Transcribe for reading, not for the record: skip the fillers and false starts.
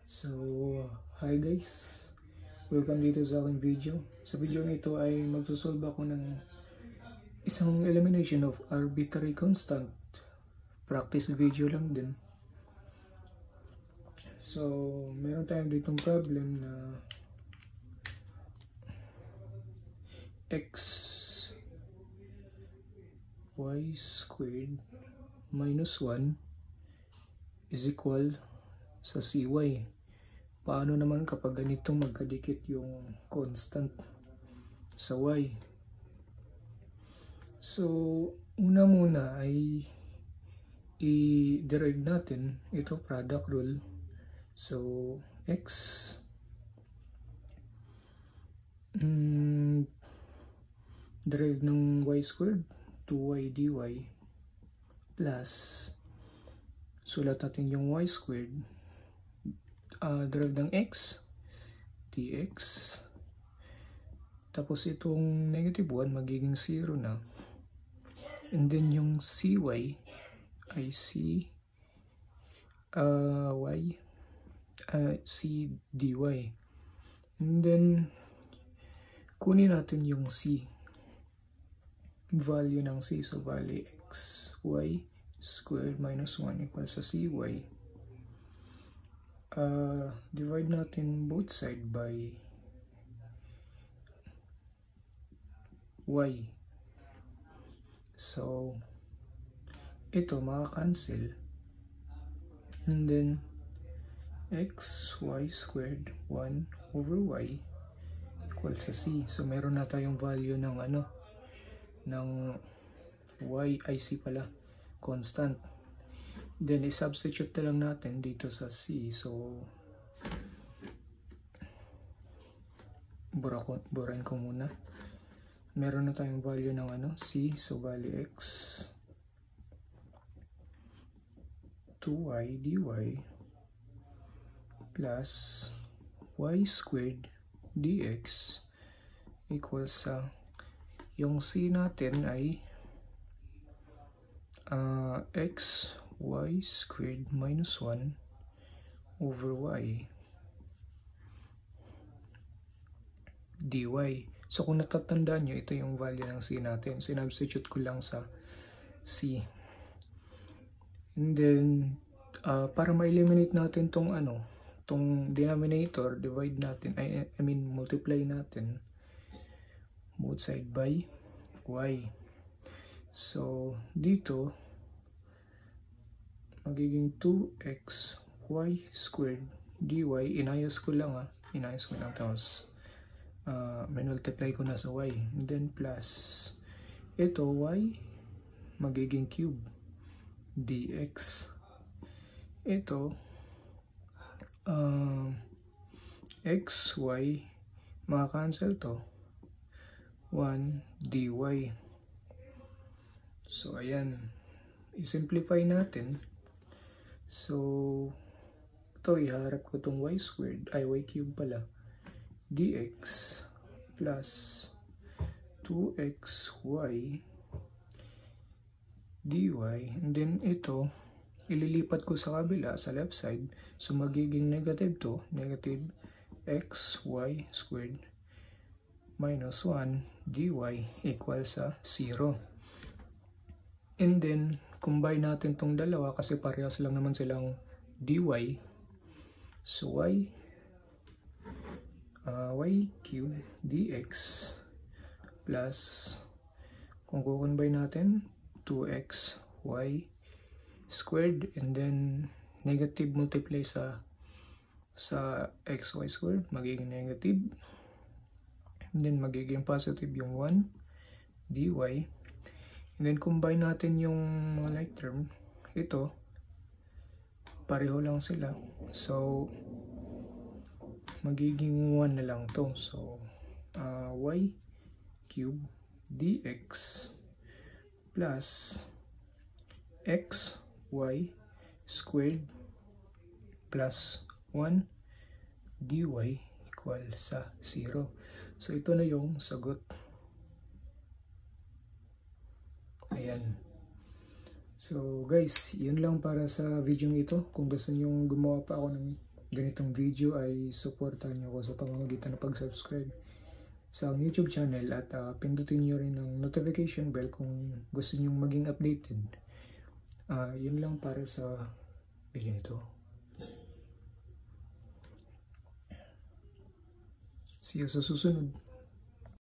So, hi guys! Welcome dito sa aking video. Sa video nito ay magsusolve ako ng isang elimination of arbitrary constant. Practice video lang din. So, meron tayong ditong problem na x y squared minus 1 is equal sa cy. Paano naman kapag ganito magkadikit yung constant sa y? So, una muna ay i-derive natin ito, product rule. So, x derive ng y squared 2y dy plus sulat natin yung y squared derive ng x dx, tapos itong negative 1 magiging 0 na, and then yung cy ay c dy, and then kunin natin yung c, value ng c, so value x y squared minus 1 equals sa cy. Divide natin both side by y. So, ito makakancel. And then, x, y squared 1 over y equals sa c. So, meron na tayong value ng ng y, ay c pala, constant. Then, i-substitute na lang natin dito sa c. So, burahin ko muna. Meron na tayong value ng c. So, value x 2y dy plus y squared dx equals sa yung c natin ay x y squared minus 1 over y dy. So kung natatandaan nyo, ito yung value ng c natin. Sinubstitute ko lang sa c. And then, para ma-eliminate natin tong denominator, divide natin, multiply natin both side by y. So, dito, magiging 2x y squared dy, inayos ko lang tapos minultiply ko na sa y, and then plus ito y magiging cube dx, ito x y maka-cancel to 1 dy. So ayan, i-simplify natin. So, ito iharap ko itong y squared, y cube pala, dx plus 2xy dy, and then ito, ililipat ko sa kabila, sa left side, so magiging negative to, negative xy squared minus 1 dy equals sa 0. And then, combine natin tong dalawa kasi parehas lang naman silang dy. So, y cube dx plus, kung kukombine natin, 2xy squared, and then negative multiply sa xy squared, magiging negative, and then magiging positive yung 1 dy. And then combine natin yung mga like term, ito pareho lang sila, so magiging 1 na lang to. So y cube dx plus xy squared plus 1 dy equal sa 0. So ito na yung sagot. Ayan. So guys, yun lang para sa video ito. Kung gusto nyo gumawa pa ako ng ganitong video ay suportahan niyo ako sa pamamagitan ng pag-subscribe sa aking YouTube channel at pindutin niyo rin ang notification bell kung gusto niyo maging updated. Yun lang para sa video nito. See you sa susunod.